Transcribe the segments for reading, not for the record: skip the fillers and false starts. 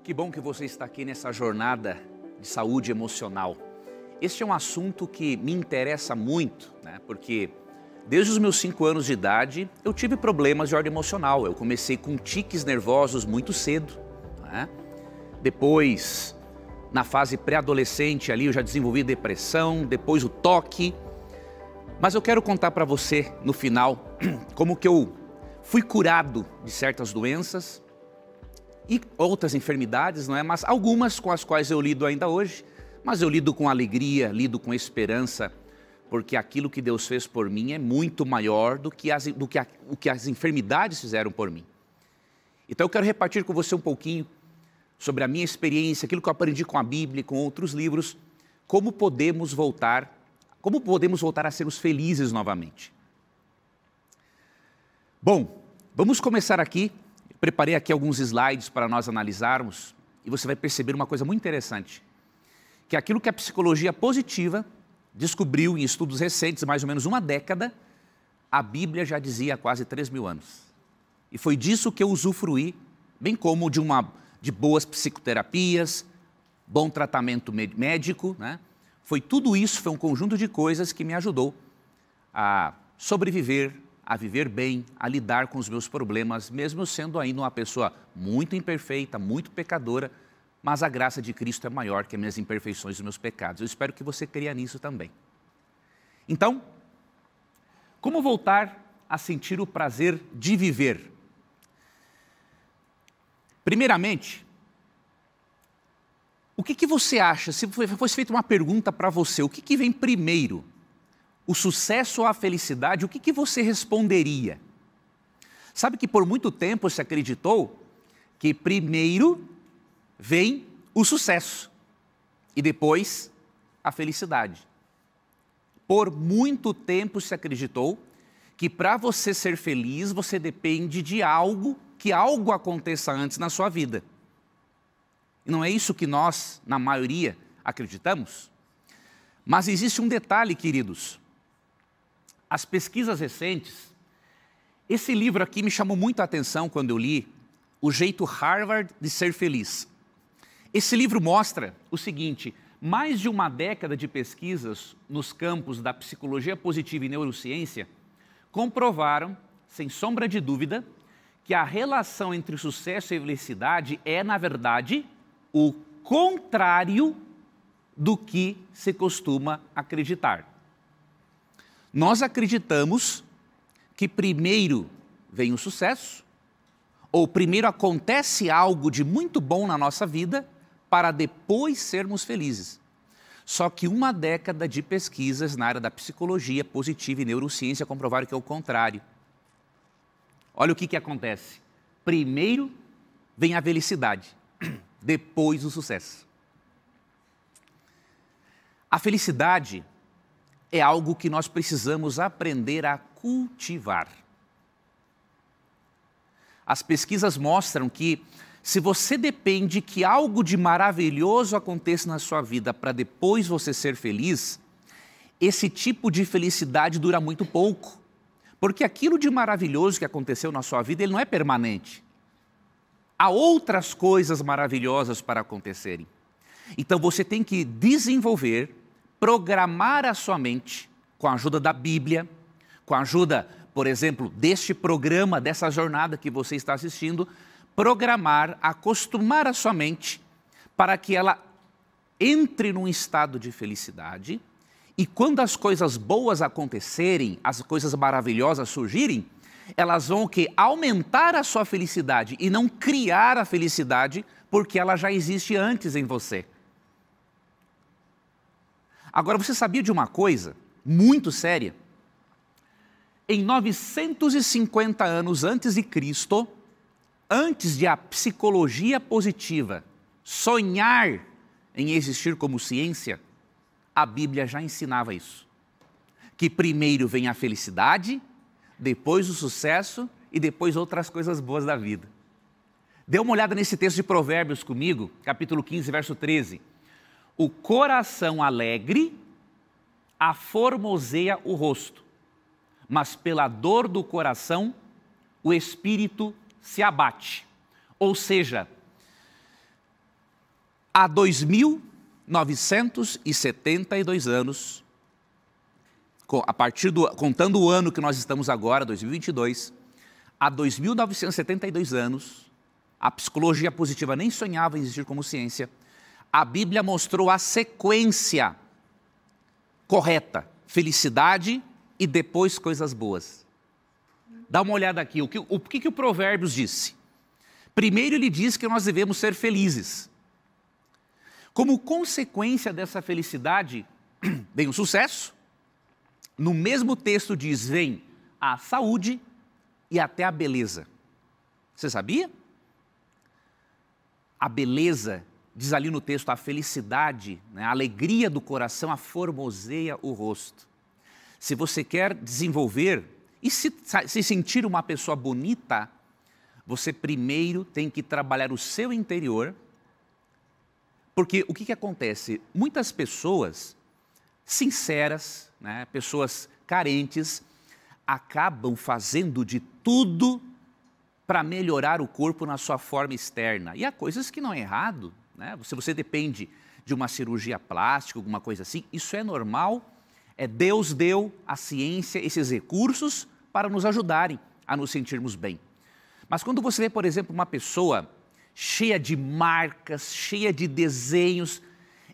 Que bom que você está aqui nessa jornada de saúde emocional. Este é um assunto que me interessa muito, porque desde os meus 5 anos de idade eu tive problemas de ordem emocional. Eu comecei com tiques nervosos muito cedo. Depois, na fase pré-adolescente ali, eu já desenvolvi depressão, depois o toque. Mas eu quero contar para você, no final, como que eu fui curado de certas doenças e outras enfermidades, mas algumas com as quais eu lido ainda hoje. Mas eu lido com alegria, lido com esperança, porque aquilo que Deus fez por mim é muito maior do que as enfermidades fizeram por mim. Então eu quero repartir com você um pouquinho sobre a minha experiência, aquilo que eu aprendi com a Bíblia e com outros livros, como podemos voltar a sermos felizes novamente. Bom, vamos começar aqui. Preparei aqui alguns slides para nós analisarmos e você vai perceber uma coisa muito interessante, que aquilo que a psicologia positiva descobriu em estudos recentes, mais ou menos uma década, a Bíblia já dizia há quase 3.000 anos. E foi disso que eu usufruí, bem como de boas psicoterapias, bom tratamento médico, Foi tudo isso, foi um conjunto de coisas que me ajudou a sobreviver, a viver bem, a lidar com os meus problemas, mesmo sendo ainda uma pessoa muito imperfeita, muito pecadora, mas a graça de Cristo é maior que as minhas imperfeições e os meus pecados. Eu espero que você creia nisso também. Então, como voltar a sentir o prazer de viver? Primeiramente, o que você acha, se fosse feita uma pergunta para você, o que vem primeiro? O sucesso ou a felicidade? O que você responderia? Sabe que por muito tempo se acreditou que primeiro vem o sucesso e depois a felicidade. Por muito tempo se acreditou que para você ser feliz, você depende de que algo aconteça antes na sua vida. E não é isso que nós, na maioria, acreditamos? Mas existe um detalhe, queridos. As pesquisas recentes, esse livro aqui me chamou muito a atenção quando eu li, O Jeito Harvard de Ser Feliz. Esse livro mostra o seguinte: mais de uma década de pesquisas nos campos da psicologia positiva e neurociência comprovaram, sem sombra de dúvida, que a relação entre sucesso e felicidade é, na verdade, o contrário do que se costuma acreditar. Nós acreditamos que primeiro vem o sucesso, ou primeiro acontece algo de muito bom na nossa vida, para depois sermos felizes. Só que uma década de pesquisas na área da psicologia positiva e neurociência comprovaram que é o contrário. Olha o que acontece. Primeiro vem a felicidade, depois o sucesso. A felicidade é algo que nós precisamos aprender a cultivar. As pesquisas mostram que se você depende que algo de maravilhoso aconteça na sua vida para depois você ser feliz, esse tipo de felicidade dura muito pouco. Porque aquilo de maravilhoso que aconteceu na sua vida, ele não é permanente. Há outras coisas maravilhosas para acontecerem. Então você tem que desenvolver, programar a sua mente, com a ajuda da Bíblia, com a ajuda, por exemplo, deste programa, dessa jornada que você está assistindo, programar, acostumar a sua mente para que ela entre num estado de felicidade e quando as coisas boas acontecerem, as coisas maravilhosas surgirem, elas vão aumentar a sua felicidade e não criar a felicidade porque ela já existe antes em você. Agora, você sabia de uma coisa muito séria? Em 950 anos antes de Cristo, antes de a psicologia positiva sonhar em existir como ciência, a Bíblia já ensinava isso. Que primeiro vem a felicidade, depois o sucesso e depois outras coisas boas da vida. Dê uma olhada nesse texto de Provérbios comigo, capítulo 15, verso 13. O coração alegre aformoseia o rosto, mas pela dor do coração o espírito se abate. Ou seja, Há 2.972 anos, contando o ano que nós estamos agora, 2022, há 2.972 anos, a psicologia positiva nem sonhava em existir como ciência, a Bíblia mostrou a sequência correta, felicidade e depois coisas boas. Dá uma olhada aqui, o que o Provérbios disse? Primeiro ele diz que nós devemos ser felizes. Como consequência dessa felicidade, vem o sucesso. No mesmo texto diz, vem a saúde e até a beleza. Você sabia? A beleza, diz ali no texto, a felicidade, né, a alegria do coração, a formoseia o rosto. Se você quer desenvolver e se sentir uma pessoa bonita, você primeiro tem que trabalhar o seu interior, porque o que acontece? Muitas pessoas sinceras, né, pessoas carentes, acabam fazendo de tudo para melhorar o corpo na sua forma externa. E há coisas que não é errado, né? Se você depende de uma cirurgia plástica, alguma coisa assim, isso é normal. Deus deu à ciência esses recursos para nos ajudarem a nos sentirmos bem. Mas quando você vê, por exemplo, uma pessoa cheia de marcas, cheia de desenhos,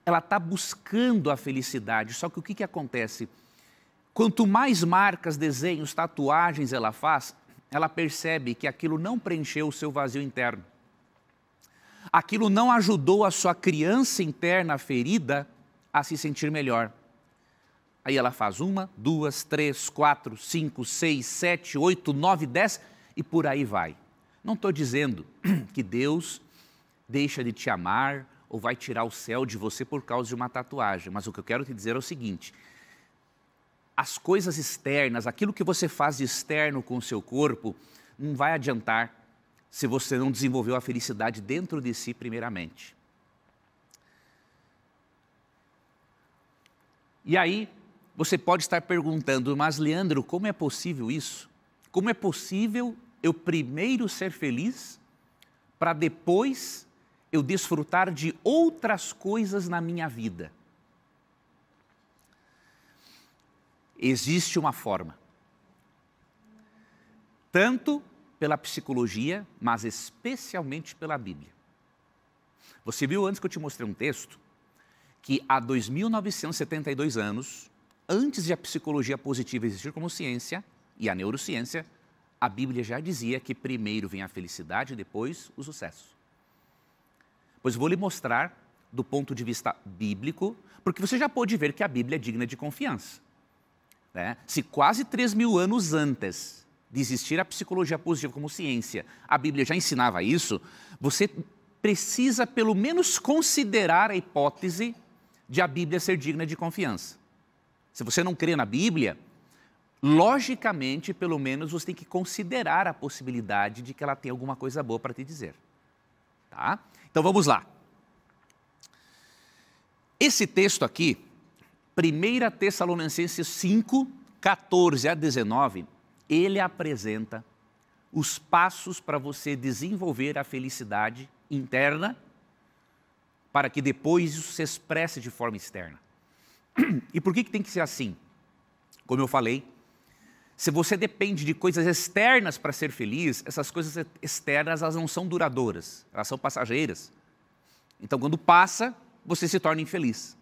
ela está buscando a felicidade. Só que o que acontece? Quanto mais marcas, desenhos, tatuagens ela faz, ela percebe que aquilo não preencheu o seu vazio interno. Aquilo não ajudou a sua criança interna ferida a se sentir melhor. Aí ela faz 1, 2, 3, 4, 5, 6, 7, 8, 9, 10 e por aí vai. Não estou dizendo que Deus deixa de te amar ou vai tirar o céu de você por causa de uma tatuagem. Mas o que eu quero te dizer é o seguinte: as coisas externas, aquilo que você faz de externo com o seu corpo, não vai adiantar se você não desenvolveu a felicidade dentro de si primeiramente. E aí, você pode estar perguntando, mas Leandro, como é possível isso? Como é possível eu primeiro ser feliz para depois eu desfrutar de outras coisas na minha vida? Existe uma forma, tanto pela psicologia, mas especialmente pela Bíblia. Você viu antes que eu te mostrei um texto que há 2.972 anos, antes de a psicologia positiva existir como ciência e a neurociência, a Bíblia já dizia que primeiro vem a felicidade e depois o sucesso. Pois vou lhe mostrar do ponto de vista bíblico, porque você já pode ver que a Bíblia é digna de confiança. Se quase 3.000 anos antes de existir a psicologia positiva como ciência, a Bíblia já ensinava isso, você precisa pelo menos considerar a hipótese de a Bíblia ser digna de confiança. Se você não crê na Bíblia, logicamente, pelo menos você tem que considerar a possibilidade de que ela tem alguma coisa boa para te dizer. Tá? Então vamos lá. Esse texto aqui, 1 Tessalonicenses 5, 14 a 19, ele apresenta os passos para você desenvolver a felicidade interna, para que depois isso se expresse de forma externa. E por que tem que ser assim? Como eu falei, se você depende de coisas externas para ser feliz, essas coisas externas elas não são duradouras, elas são passageiras. Então quando passa, você se torna infeliz.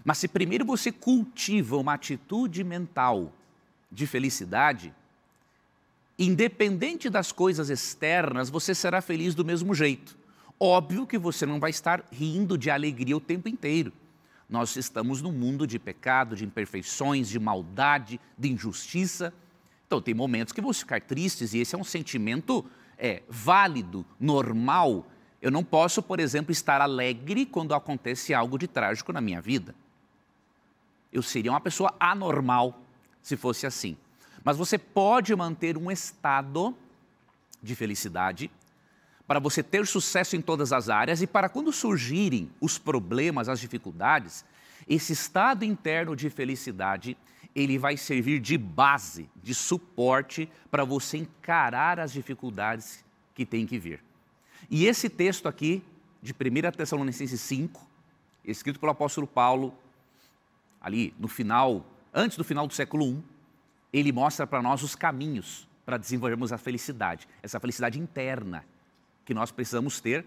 Mas se primeiro você cultiva uma atitude mental de felicidade, independente das coisas externas, você será feliz do mesmo jeito. Óbvio que você não vai estar rindo de alegria o tempo inteiro. Nós estamos num mundo de pecado, de imperfeições, de maldade, de injustiça. Então tem momentos que vão ficar tristes e esse é um sentimento válido, normal. Eu não posso, por exemplo, estar alegre quando acontece algo de trágico na minha vida. Eu seria uma pessoa anormal se fosse assim. Mas você pode manter um estado de felicidade para você ter sucesso em todas as áreas e para quando surgirem os problemas, as dificuldades, esse estado interno de felicidade, ele vai servir de base, de suporte para você encarar as dificuldades que tem que vir. E esse texto aqui de 1 Tessalonicenses 5, escrito pelo apóstolo Paulo, ali no final, antes do final do século I, ele mostra para nós os caminhos para desenvolvermos a felicidade, essa felicidade interna que nós precisamos ter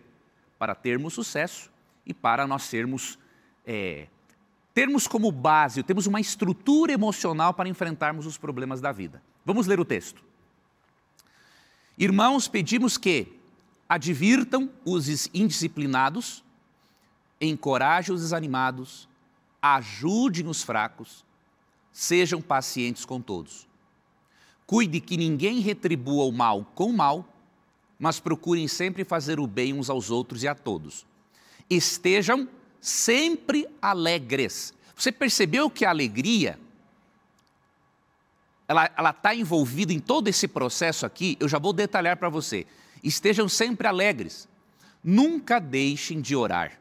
para termos sucesso e para nós termos como base, temos uma estrutura emocional para enfrentarmos os problemas da vida. Vamos ler o texto. Irmãos, pedimos que advirtam os indisciplinados, encorajem os desanimados, ajudem os fracos, sejam pacientes com todos. Cuide que ninguém retribua o mal com o mal, mas procurem sempre fazer o bem uns aos outros e a todos. Estejam sempre alegres. Você percebeu que a alegria, ela está envolvida em todo esse processo aqui? Eu já vou detalhar para você. Estejam sempre alegres. Nunca deixem de orar.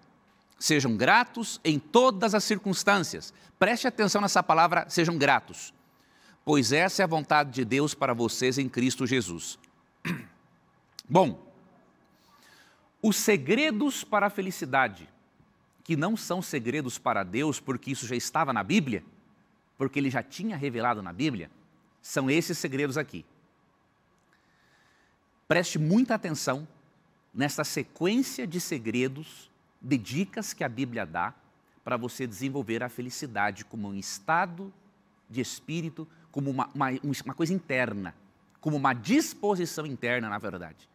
Sejam gratos em todas as circunstâncias. Preste atenção nessa palavra, sejam gratos. Pois essa é a vontade de Deus para vocês em Cristo Jesus. Bom, os segredos para a felicidade, que não são segredos para Deus, porque isso já estava na Bíblia, porque Ele já tinha revelado na Bíblia, são esses segredos aqui. Preste muita atenção nessa sequência de segredos, de dicas que a Bíblia dá para você desenvolver a felicidade como um estado de espírito, como uma coisa interna, como uma disposição interna, na verdade,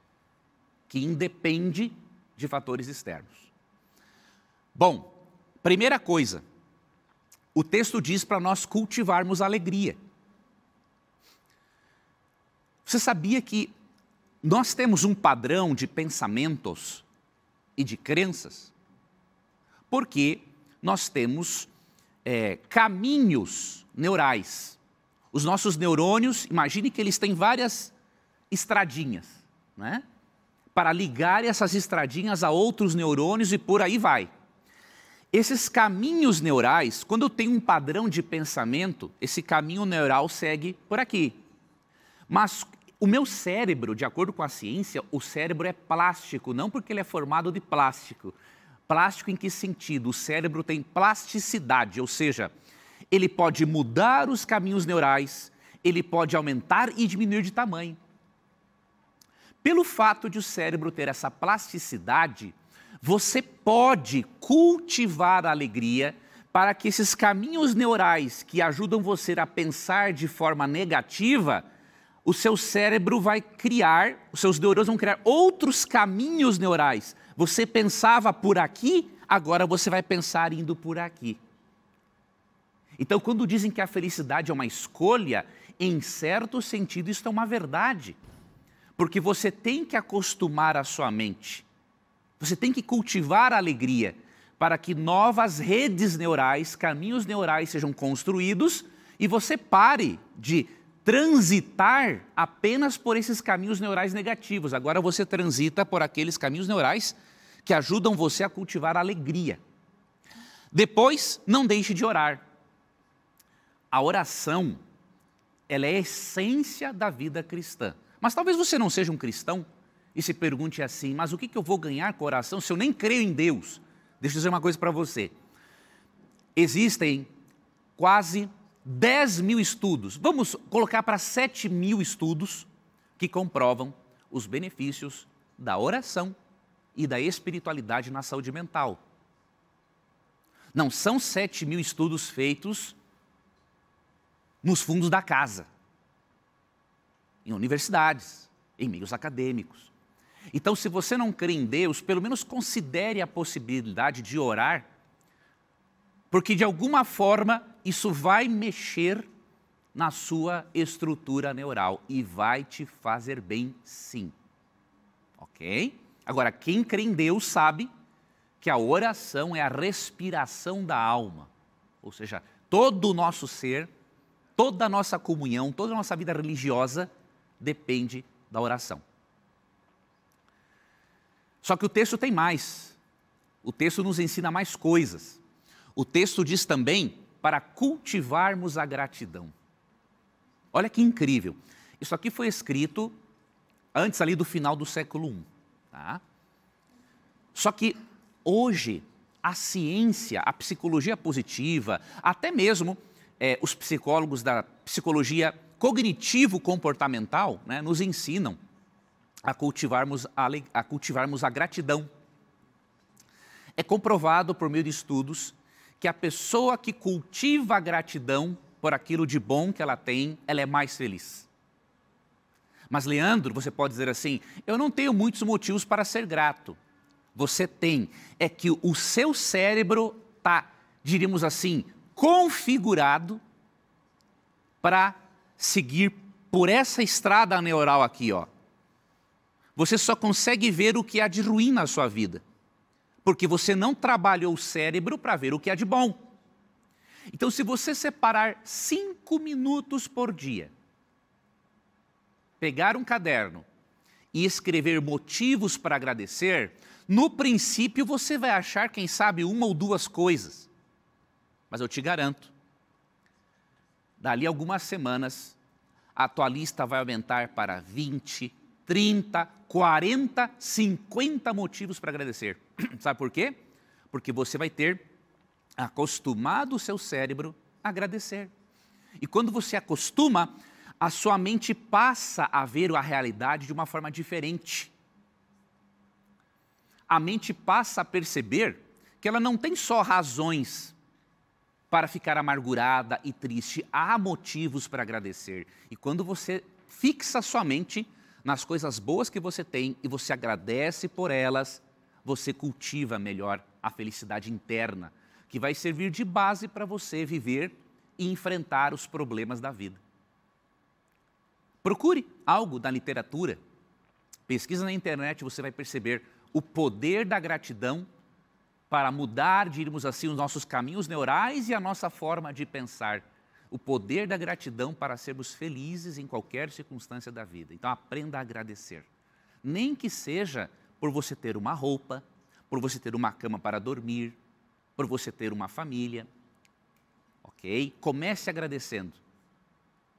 que independe de fatores externos. Bom, primeira coisa, o texto diz para nós cultivarmos a alegria. Você sabia que nós temos um padrão de pensamentos e de crenças? Porque nós temos caminhos neurais. Os nossos neurônios, imagine que eles têm várias estradinhas, né? Para ligar essas estradinhas a outros neurônios e por aí vai. Esses caminhos neurais, quando eu tenho um padrão de pensamento, esse caminho neural segue por aqui. Mas o meu cérebro, de acordo com a ciência, o cérebro é plástico, não porque ele é formado de plástico. Plástico em que sentido? O cérebro tem plasticidade, ou seja, ele pode mudar os caminhos neurais, ele pode aumentar e diminuir de tamanho. Pelo fato de o cérebro ter essa plasticidade, você pode cultivar a alegria para que esses caminhos neurais que ajudam você a pensar de forma negativa, o seu cérebro vai criar, os seus neurônios vão criar outros caminhos neurais. Você pensava por aqui, agora você vai pensar indo por aqui. Então, quando dizem que a felicidade é uma escolha, em certo sentido isso é uma verdade. Porque você tem que acostumar a sua mente. Você tem que cultivar a alegria para que novas redes neurais, caminhos neurais sejam construídos e você pare de transitar apenas por esses caminhos neurais negativos. Agora você transita por aqueles caminhos neurais que ajudam você a cultivar a alegria. Depois, não deixe de orar. A oração, ela é a essência da vida cristã. Mas talvez você não seja um cristão e se pergunte assim, mas o que eu vou ganhar com a oração se eu nem creio em Deus? Deixa eu dizer uma coisa para você. Existem quase 10.000 estudos, vamos colocar para 7.000 estudos que comprovam os benefícios da oração e da espiritualidade na saúde mental. Não são 7.000 estudos feitos nos fundos da casa, em universidades, em meios acadêmicos. Então, se você não crê em Deus, pelo menos considere a possibilidade de orar, porque de alguma forma isso vai mexer na sua estrutura neural e vai te fazer bem sim. Ok? Agora, quem crê em Deus sabe que a oração é a respiração da alma. Ou seja, todo o nosso ser, toda a nossa comunhão, toda a nossa vida religiosa depende da oração. Só que o texto tem mais. O texto nos ensina mais coisas. O texto diz também para cultivarmos a gratidão. Olha que incrível. Isso aqui foi escrito antes ali do final do século I. Tá? Só que Hoje, a ciência, a psicologia positiva, até mesmo os psicólogos da psicologia cognitivo-comportamental, né, nos ensinam a cultivarmos a gratidão. É comprovado por meio de estudos que a pessoa que cultiva a gratidão por aquilo de bom que ela tem, ela é mais feliz. Mas, Leandro, você pode dizer assim, eu não tenho muitos motivos para ser grato. Você tem, é que o seu cérebro está, diríamos assim, configurado para seguir por essa estrada neural aqui, ó. Você só consegue ver o que há de ruim na sua vida, porque você não trabalhou o cérebro para ver o que há de bom. Então, se você separar 5 minutos por dia, pegar um caderno e escrever motivos para agradecer, no princípio você vai achar, quem sabe, 1 ou 2 coisas. Mas eu te garanto, dali a algumas semanas, a tua lista vai aumentar para 20, 30, 40, 50 motivos para agradecer. Sabe por quê? Porque você vai ter acostumado o seu cérebro a agradecer. E quando você acostuma, a sua mente passa a ver a realidade de uma forma diferente. A mente passa a perceber que ela não tem só razões para ficar amargurada e triste, há motivos para agradecer. E quando você fixa sua mente nas coisas boas que você tem e você agradece por elas, você cultiva melhor a felicidade interna, que vai servir de base para você viver e enfrentar os problemas da vida. Procure algo da literatura, pesquisa na internet, você vai perceber o poder da gratidão para mudar, diríamos assim, os nossos caminhos neurais e a nossa forma de pensar. O poder da gratidão para sermos felizes em qualquer circunstância da vida. Então aprenda a agradecer. Nem que seja por você ter uma roupa, por você ter uma cama para dormir, por você ter uma família. Ok? Comece agradecendo.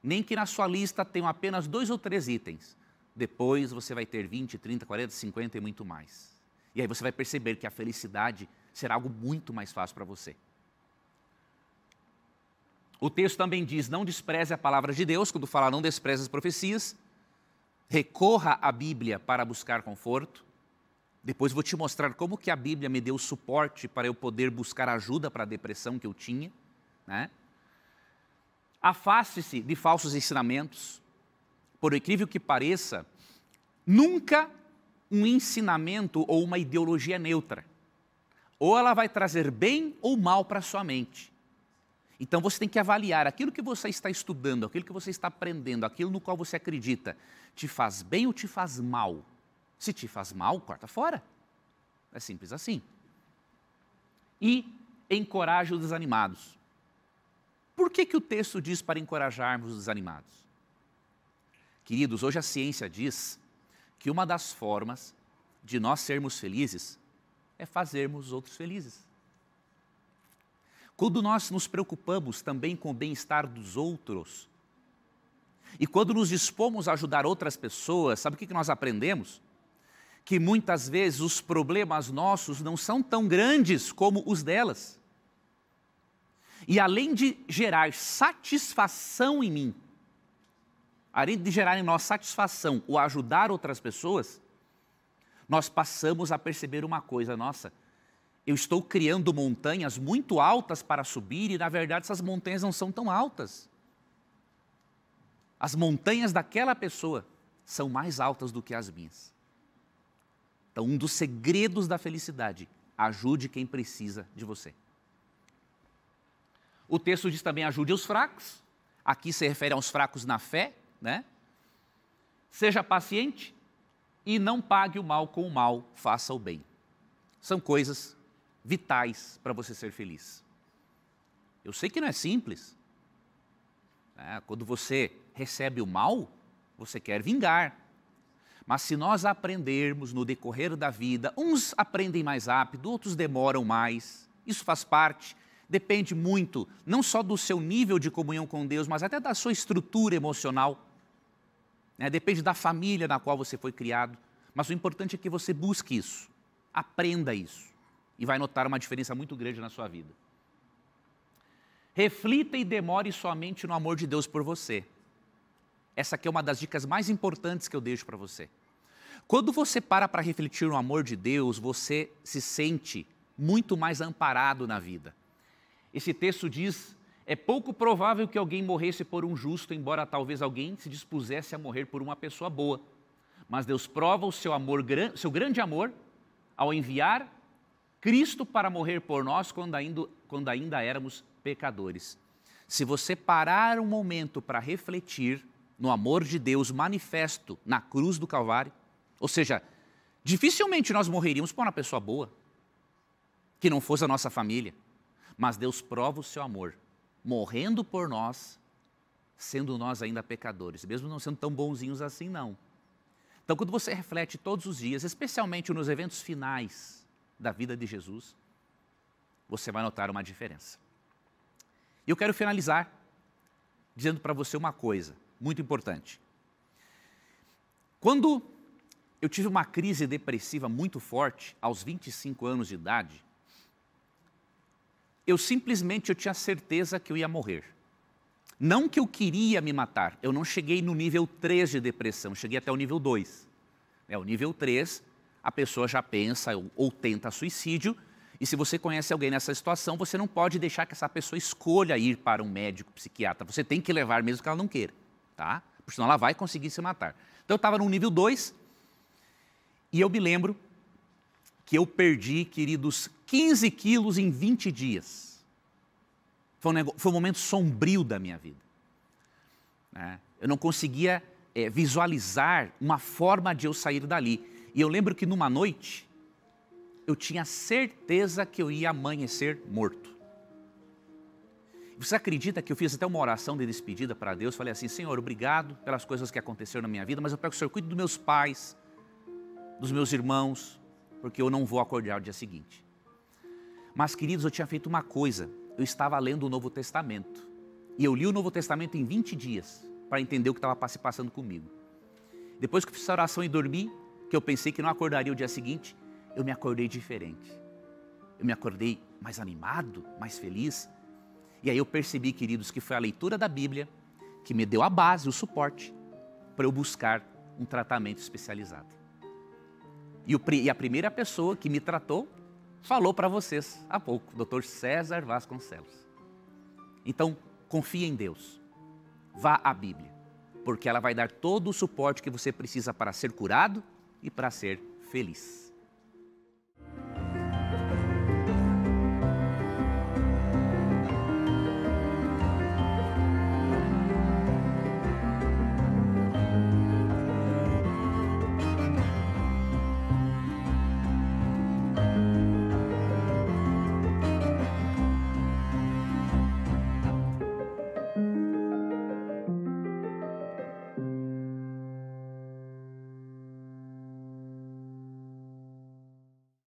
Nem que na sua lista tenham apenas 2 ou 3 itens. Depois você vai ter 20, 30, 40, 50 e muito mais. E aí você vai perceber que a felicidade será algo muito mais fácil para você. O texto também diz, não despreze a palavra de Deus, quando fala não despreze as profecias. Recorra à Bíblia para buscar conforto. Depois vou te mostrar como que a Bíblia me deu suporte para eu poder buscar ajuda para a depressão que eu tinha, né? Afaste-se de falsos ensinamentos. Por incrível que pareça, nunca um ensinamento ou uma ideologia neutra. Ou ela vai trazer bem ou mal para a sua mente. Então você tem que avaliar aquilo que você está estudando, aquilo que você está aprendendo, aquilo no qual você acredita, te faz bem ou te faz mal? Se te faz mal, corta fora. É simples assim. E encoraje os desanimados. Por que o texto diz para encorajarmos os desanimados? Queridos, hoje a ciência diz que uma das formas de nós sermos felizes é fazermos os outros felizes. Quando nós nos preocupamos também com o bem-estar dos outros, e quando nos dispomos a ajudar outras pessoas, sabe o que nós aprendemos? Que muitas vezes os problemas nossos não são tão grandes como os delas. E além de gerar satisfação em mim, além de gerar em nós satisfação o ajudar outras pessoas, nós passamos a perceber uma coisa, nossa, eu estou criando montanhas muito altas para subir e na verdade essas montanhas não são tão altas. As montanhas daquela pessoa são mais altas do que as minhas. Então, um dos segredos da felicidade, ajude quem precisa de você. O texto diz também, ajude os fracos. Aqui se refere aos fracos na fé, né? Seja paciente e não pague o mal com o mal, faça o bem. São coisas vitais para você ser feliz. Eu sei que não é simples. Né? Quando você recebe o mal, você quer vingar. Mas se nós aprendermos no decorrer da vida, uns aprendem mais rápido, outros demoram mais, isso faz parte, depende muito, não só do seu nível de comunhão com Deus, mas até da sua estrutura emocional, né? Depende da família na qual você foi criado, mas o importante é que você busque isso, aprenda isso. e vai notar uma diferença muito grande na sua vida. Reflita e demore somente no amor de Deus por você. Essa aqui é uma das dicas mais importantes que eu deixo para você. Quando você para refletir no amor de Deus, você se sente muito mais amparado na vida. Esse texto diz: é pouco provável que alguém morresse por um justo, embora talvez alguém se dispusesse a morrer por uma pessoa boa. Mas Deus prova o seu grande amor ao enviar Cristo para morrer por nós quando ainda éramos pecadores. Se você parar um momento para refletir no amor de Deus manifesto na cruz do Calvário, ou seja, dificilmente nós morreríamos por uma pessoa boa, que não fosse a nossa família, mas Deus prova o seu amor, morrendo por nós, sendo nós ainda pecadores, mesmo não sendo tão bonzinhos assim, não. Então, quando você reflete todos os dias, especialmente nos eventos finais da vida de Jesus, você vai notar uma diferença. E eu quero finalizar dizendo para você uma coisa muito importante. Quando eu tive uma crise depressiva muito forte, aos 25 anos de idade, eu tinha certeza que eu ia morrer. Não que eu queria me matar, eu não cheguei no nível 3 de depressão, cheguei até o nível 2. O nível 3, a pessoa já pensa ou tenta suicídio, e se você conhece alguém nessa situação, você não pode deixar que essa pessoa escolha ir para um médico psiquiatra, você tem que levar mesmo que ela não queira, tá? Porque senão ela vai conseguir se matar. Então eu estava no nível 2, e eu me lembro que eu perdi, queridos, 15 quilos em 20 dias. Foi um momento sombrio da minha vida. Eu não conseguia visualizar uma forma de eu sair dali. E eu lembro que numa noite, eu tinha certeza que eu ia amanhecer morto. Você acredita que eu fiz até uma oração de despedida para Deus? Falei assim: Senhor, obrigado pelas coisas que aconteceram na minha vida, mas eu peço que o Senhor cuide dos meus pais, dos meus irmãos, porque eu não vou acordar no dia seguinte. Mas, queridos, eu tinha feito uma coisa. Eu estava lendo o Novo Testamento. E eu li o Novo Testamento em 20 dias, para entender o que estava se passando comigo. Depois que eu fiz a oração e dormi, que eu pensei que não acordaria o dia seguinte, eu me acordei diferente. Eu me acordei mais animado, mais feliz. E aí eu percebi, queridos, que foi a leitura da Bíblia que me deu a base, o suporte, para eu buscar um tratamento especializado. E a primeira pessoa que me tratou falou para vocês há pouco, o Dr. César Vasconcelos. Então, confie em Deus. Vá à Bíblia, porque ela vai dar todo o suporte que você precisa para ser curado e para ser feliz.